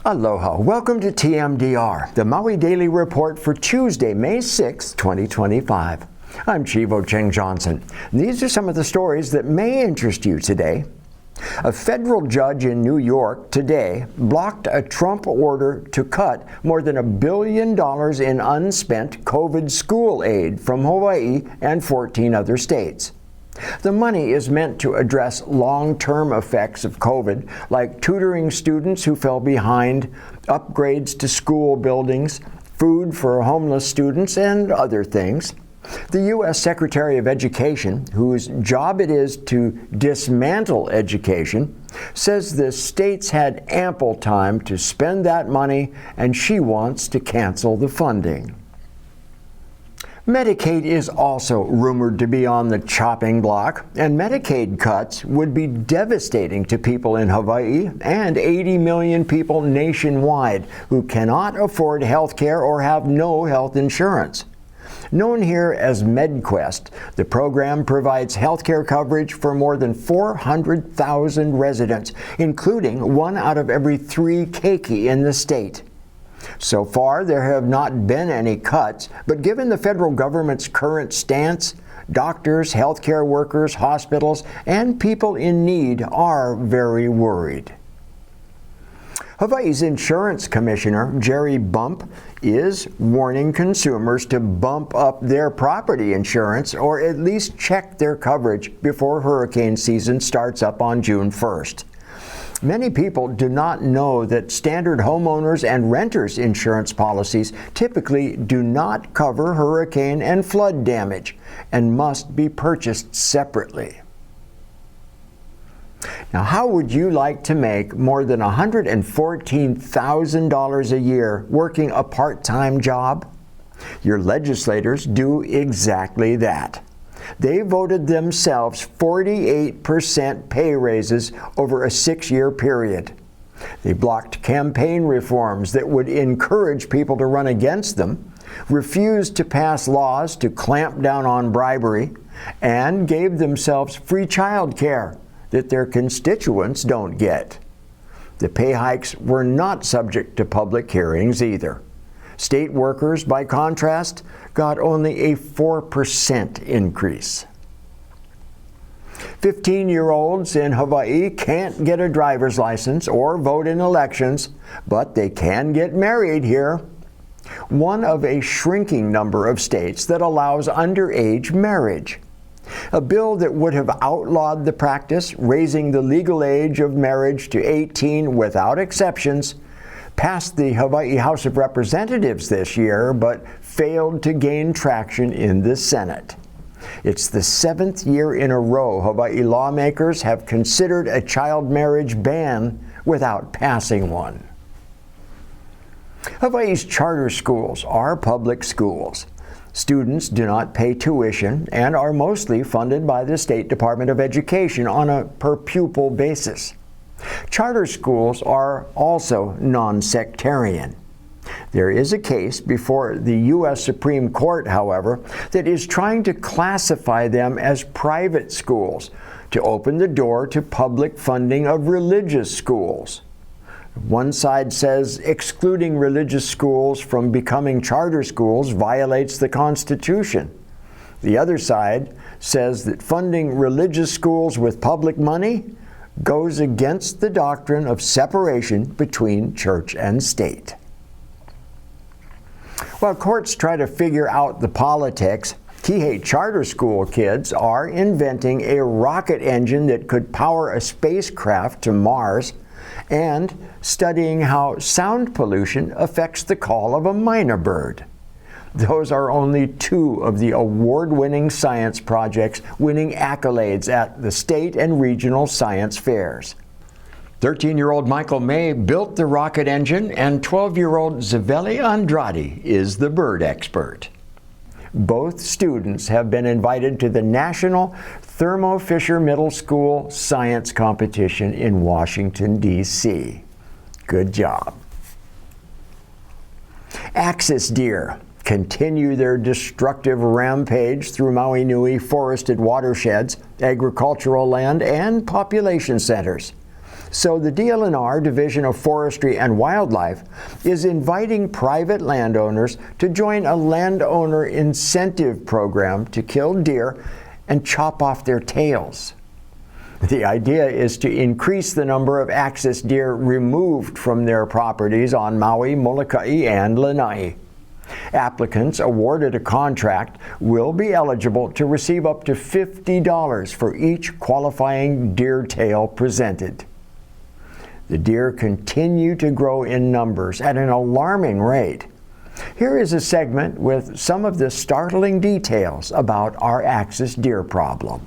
Aloha. Welcome to TMDR, the Maui Daily Report for Tuesday, May 6, 2025. I'm Chivo Cheng Johnson. These are some of the stories that may interest you today. A federal judge in New York today blocked a Trump order to cut more than $1 billion in unspent COVID school aid from Hawaii and 14 other states. The money is meant to address long-term effects of COVID, like tutoring students who fell behind, upgrades to school buildings, food for homeless students, and other things. The U.S. Secretary of Education, whose job it is to dismantle education, says the states had ample time to spend that money, and she wants to cancel the funding. Medicaid is also rumored to be on the chopping block, and Medicaid cuts would be devastating to people in Hawaii and 80 million people nationwide who cannot afford health care or have no health insurance. Known here as MedQuest, the program provides health care coverage for more than 400,000 residents, including 1 out of every 3 keiki in the state. So far, there have not been any cuts, but given the federal government's current stance, doctors, healthcare workers, hospitals, and people in need are very worried. Hawaii's insurance commissioner, Jerry Bump, is warning consumers to bump up their property insurance or at least check their coverage before hurricane season starts up on June 1st. Many people do not know that standard homeowners and renters insurance policies typically do not cover hurricane and flood damage and must be purchased separately. Now, how would you like to make more than $114,000 a year working a part-time job? Your legislators do exactly that. They voted themselves 48% pay raises over a 6-year period. They blocked campaign reforms that would encourage people to run against them, refused to pass laws to clamp down on bribery, and gave themselves free child care that their constituents don't get. The pay hikes were not subject to public hearings either. State workers, by contrast, got only a 4% increase. 15-year-olds in Hawaii can't get a driver's license or vote in elections, but they can get married here. One of a shrinking number of states that allows underage marriage. A bill that would have outlawed the practice, raising the legal age of marriage to 18 without exceptions, passed the Hawaii House of Representatives this year, but failed to gain traction in the Senate. It's the 7th year in a row Hawaii lawmakers have considered a child marriage ban without passing one. Hawaii's charter schools are public schools. Students do not pay tuition and are mostly funded by the State Department of Education on a per-pupil basis. Charter schools are also non-sectarian. There is a case before the U.S. Supreme Court, however, that is trying to classify them as private schools to open the door to public funding of religious schools. One side says excluding religious schools from becoming charter schools violates the Constitution. The other side says that funding religious schools with public money goes against the doctrine of separation between church and state. While courts try to figure out the politics, Kihei charter school kids are inventing a rocket engine that could power a spacecraft to Mars and studying how sound pollution affects the call of a myna bird. Those are only 2 of the award-winning science projects winning accolades at the state and regional science fairs. 13-year-old Michael May built the rocket engine, and 12-year-old Zaveli Andrade is the bird expert. Both students have been invited to the National Thermo Fisher Middle School Science Competition in Washington, D.C. Good job. Axis deer continue their destructive rampage through Maui Nui forested watersheds, agricultural land, and population centers. So the DLNR, Division of Forestry and Wildlife, is inviting private landowners to join a landowner incentive program to kill deer and chop off their tails. The idea is to increase the number of axis deer removed from their properties on Maui, Molokai, and Lanai. Applicants awarded a contract will be eligible to receive up to $50 for each qualifying deer tail presented. The deer continue to grow in numbers at an alarming rate. Here is a segment with some of the startling details about our axis deer problem.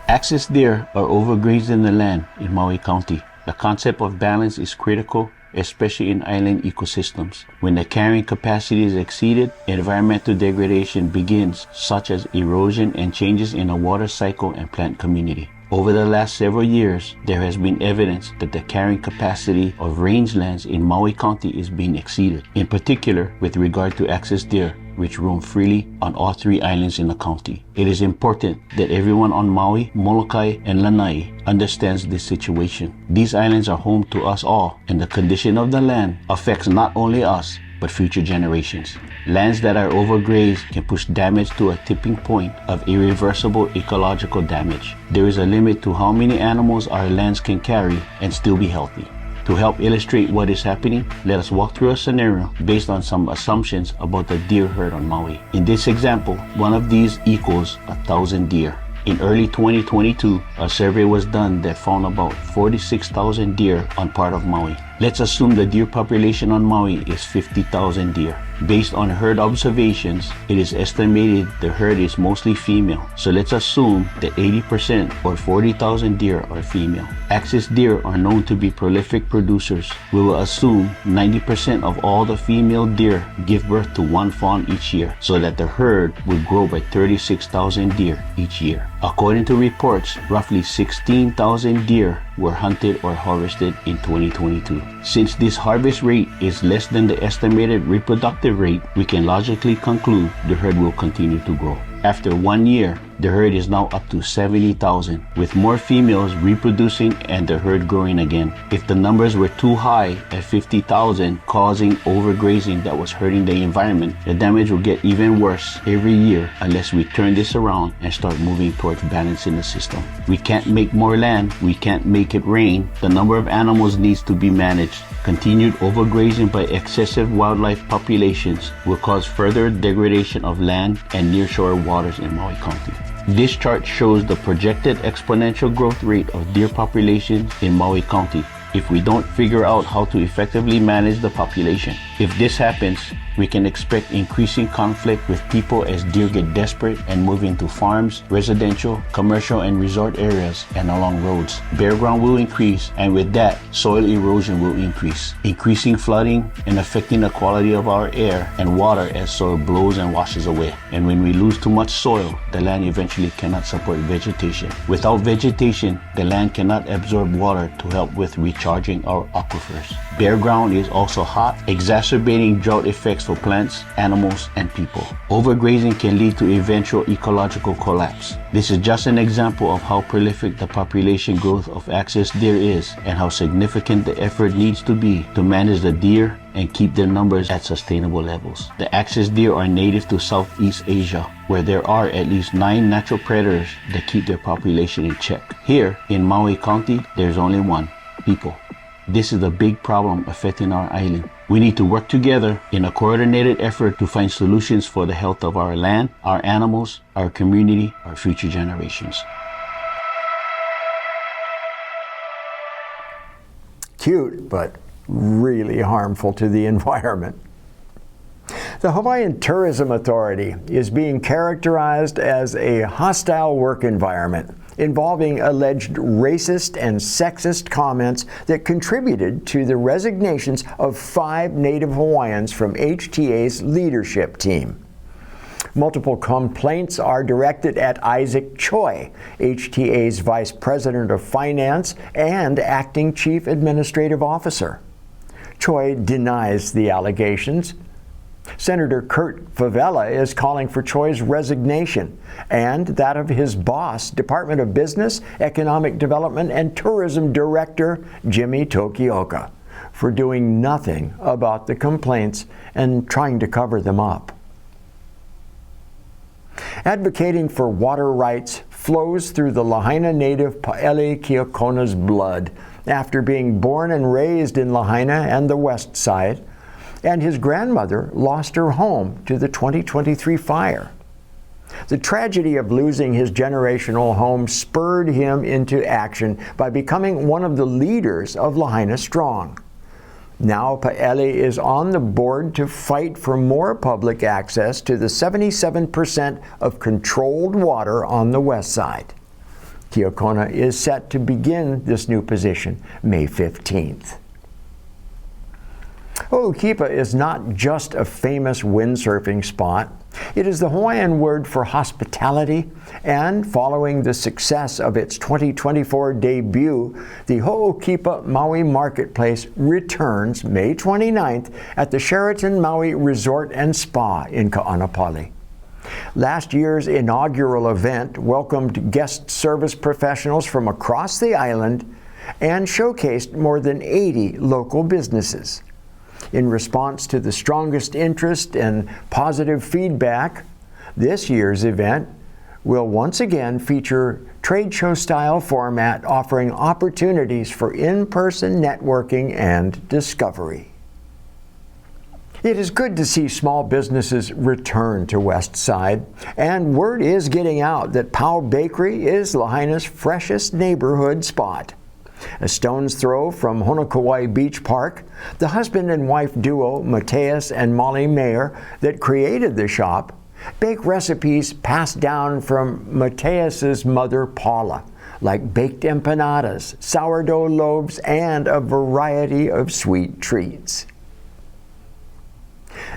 Axis deer are overgrazing the land in Maui County. The concept of balance is critical, especially in island ecosystems. When the carrying capacity is exceeded, environmental degradation begins, such as erosion and changes in the water cycle and plant community. Over the last several years, there has been evidence that the carrying capacity of rangelands in Maui County is being exceeded, in particular with regard to axis deer, which roam freely on all three islands in the county. It is important that everyone on Maui, Molokai, and Lanai understands this situation. These islands are home to us all, and the condition of the land affects not only us, but future generations. Lands that are overgrazed can push damage to a tipping point of irreversible ecological damage. There is a limit to how many animals our lands can carry and still be healthy. To help illustrate what is happening, let us walk through a scenario based on some assumptions about the deer herd on Maui. In this example, one of these equals 1,000 deer. In early 2022, a survey was done that found about 46,000 deer on part of Maui. Let's assume the deer population on Maui is 50,000 deer. Based on herd observations, it is estimated the herd is mostly female. So let's assume that 80% or 40,000 deer are female. Axis deer are known to be prolific producers. We will assume 90% of all the female deer give birth to one fawn each year, so that the herd will grow by 36,000 deer each year. According to reports, roughly 16,000 deer were hunted or harvested in 2022. Since this harvest rate is less than the estimated reproductive rate, we can logically conclude the herd will continue to grow. After 1 year, the herd is now up to 70,000, with more females reproducing and the herd growing again. If the numbers were too high at 50,000, causing overgrazing that was hurting the environment, the damage will get even worse every year unless we turn this around and start moving towards balancing the system. We can't make more land, we can't make it rain. The number of animals needs to be managed. Continued overgrazing by excessive wildlife populations will cause further degradation of land and nearshore waters in Maui County. This chart shows the projected exponential growth rate of deer populations in Maui County if we don't figure out how to effectively manage the population. If this happens, we can expect increasing conflict with people as deer get desperate and move into farms, residential, commercial, and resort areas and along roads. Bare ground will increase, and with that, soil erosion will increase, increasing flooding and affecting the quality of our air and water as soil blows and washes away. And when we lose too much soil, the land eventually cannot support vegetation. Without vegetation, the land cannot absorb water to help with recharging our aquifers. Bare ground is also hot, exacerbating drought effects for plants, animals, and people. Overgrazing can lead to eventual ecological collapse. This is just an example of how prolific the population growth of axis deer is and how significant the effort needs to be to manage the deer and keep their numbers at sustainable levels. The axis deer are native to Southeast Asia, where there are at least 9 natural predators that keep their population in check. Here in Maui County, there's only one: people. This is a big problem affecting our island. We need to work together in a coordinated effort to find solutions for the health of our land, our animals, our community, our future generations. Cute, but really harmful to the environment. The Hawaiian Tourism Authority is being characterized as a hostile work environment involving alleged racist and sexist comments that contributed to the resignations of 5 Native Hawaiians from HTA's leadership team. Multiple complaints are directed at Isaac Choi, HTA's Vice President of Finance and Acting Chief Administrative Officer. Choi denies the allegations. Senator Kurt Favela is calling for Choi's resignation and that of his boss, Department of Business, Economic Development, and Tourism Director Jimmy Tokioka, for doing nothing about the complaints and trying to cover them up. Advocating for water rights flows through the Lahaina native Paele Keakona's blood after being born and raised in Lahaina and the West Side, and his grandmother lost her home to the 2023 fire. The tragedy of losing his generational home spurred him into action by becoming one of the leaders of Lahaina Strong. Now Paele is on the board to fight for more public access to the 77% of controlled water on the west side. Keakona is set to begin this new position May 15th. Ho'okipa is not just a famous windsurfing spot. It is the Hawaiian word for hospitality, and following the success of its 2024 debut, the Ho'okipa Maui Marketplace returns May 29th at the Sheraton Maui Resort and Spa in Ka'anapali. Last year's inaugural event welcomed guest service professionals from across the island and showcased more than 80 local businesses. In response to the strongest interest and positive feedback, this year's event will once again feature trade show style format offering opportunities for in-person networking and discovery. It is good to see small businesses return to West Side, and word is getting out that Pau Bakery is Lahaina's freshest neighborhood spot. A stone's throw from Honokawai Beach Park, the husband and wife duo Mateus and Molly Mayer that created the shop bake recipes passed down from Mateus's mother Paula, like baked empanadas, sourdough loaves, and a variety of sweet treats.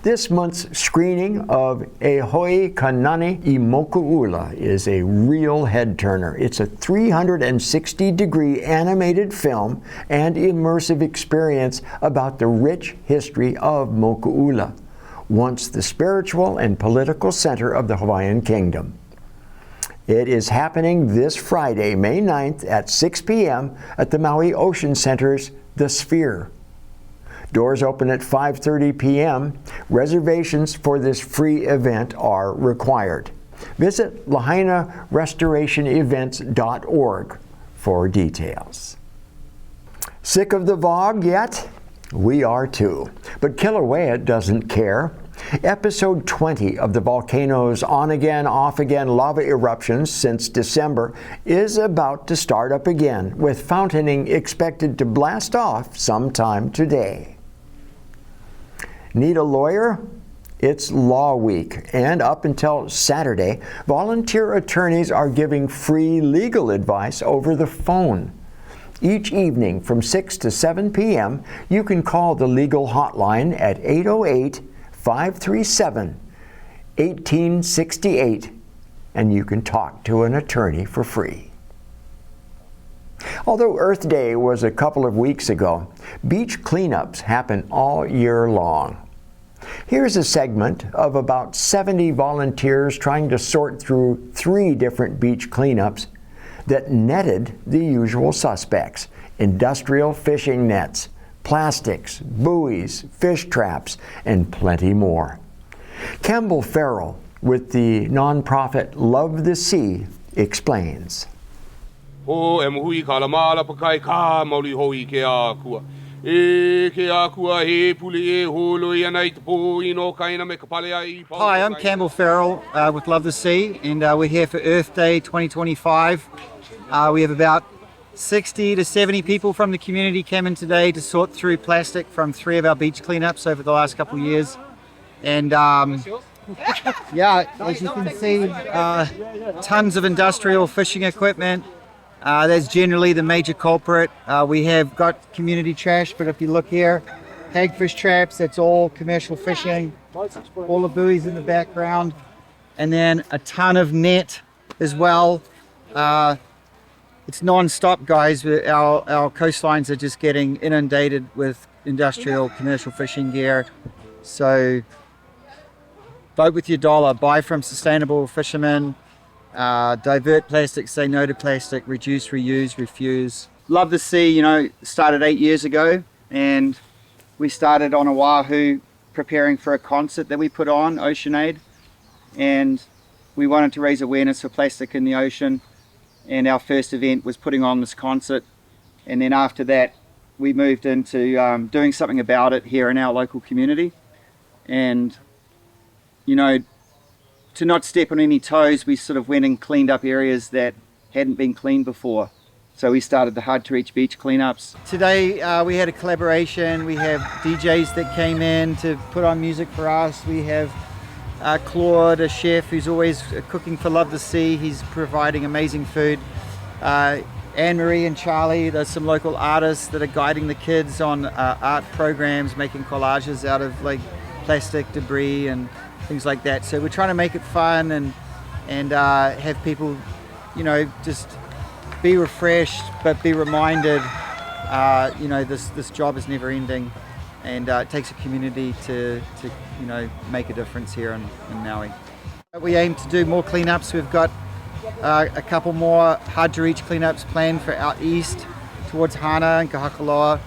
This month's screening of E Hoi Kanani I Moku'ula is a real head-turner. It's a 360-degree animated film and immersive experience about the rich history of Moku'ula, once the spiritual and political center of the Hawaiian Kingdom. It is happening this Friday, May 9th at 6 p.m. at the Maui Ocean Center's The Sphere. Doors open at 5:30 p.m. Reservations for this free event are required. Visit lahainarestorationevents.org for details. Sick of the VOG yet? We are too. But Kilauea doesn't care. Episode 20 of the volcano's on-again, off-again lava eruptions since December is about to start up again, with fountaining expected to blast off sometime today. Need a lawyer? It's Law Week, and up until Saturday, volunteer attorneys are giving free legal advice over the phone. Each evening from 6 to 7 p.m., you can call the legal hotline at 808-537-1868, and you can talk to an attorney for free. Although Earth Day was a couple of weeks ago, beach cleanups happen all year long. Here's a segment of about 70 volunteers trying to sort through 3 different beach cleanups that netted the usual suspects: industrial fishing nets, plastics, buoys, fish traps, and plenty more. Campbell Farrell with the nonprofit Love the Sea explains. Hi, I'm Campbell Farrell with Love the Sea, and we're here for Earth Day 2025. We have about 60 to 70 people from the community came in today to sort through plastic from 3 of our beach cleanups over the last couple of years. And yeah, as you can see, tons of industrial fishing equipment. That's generally the major culprit. We have got community trash, but if you look here, hagfish traps, that's all commercial fishing. All the buoys in the background. And then a ton of net as well. It's non-stop, guys. Our coastlines are just getting inundated with industrial commercial fishing gear. So vote with your dollar, buy from sustainable fishermen, divert plastic, say no to plastic, reduce, reuse, refuse. Love the Sea, you know, started 8 years ago, and we started on Oahu preparing for a concert that we put on, Ocean Aid, and we wanted to raise awareness for plastic in the ocean, and our first event was putting on this concert, and then after that we moved into doing something about it here in our local community. And you know, to not step on any toes, we sort of went and cleaned up areas that hadn't been cleaned before. So we started the Hard to Reach Beach cleanups. Today we had a collaboration. We have DJs that came in to put on music for us. We have Claude, a chef who's always cooking for Love the Sea. He's providing amazing food. Anne-Marie and Charlie, there's some local artists that are guiding the kids on art programs, making collages out of like plastic debris and things like that. So we're trying to make it fun and have people, you know, just be refreshed, but be reminded, you know, this job is never ending, and it takes a community to you know, make a difference here in Maui. We aim to do more cleanups. We've got a couple more hard to reach cleanups planned for out east towards Hana and Kahakaloa,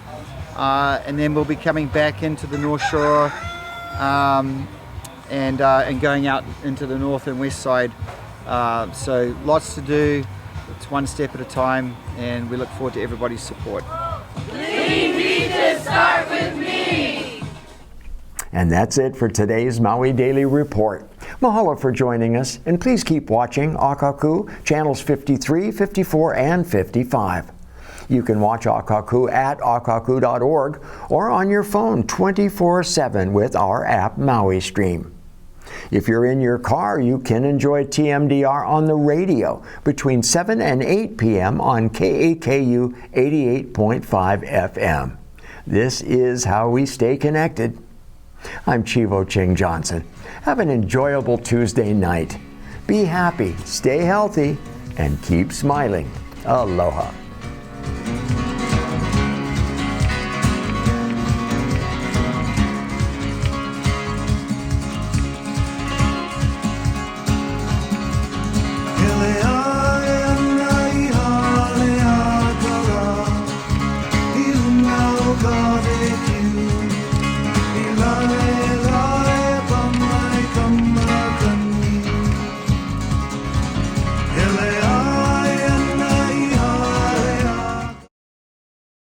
and then we'll be coming back into the North Shore and going out into the north and west side. So lots to do. It's one step at a time, and we look forward to everybody's support. Clean beaches start with me! And that's it for today's Maui Daily Report. Mahalo for joining us, and please keep watching Akaku, channels 53, 54, and 55. You can watch Akaku at akaku.org or on your phone 24/7 with our app Maui Stream. If you're in your car, you can enjoy TMDR on the radio between 7 and 8 p.m. on KAKU 88.5 FM. This is how we stay connected. I'm Chivo Ching Johnson. Have an enjoyable Tuesday night. Be happy, stay healthy, and keep smiling. Aloha.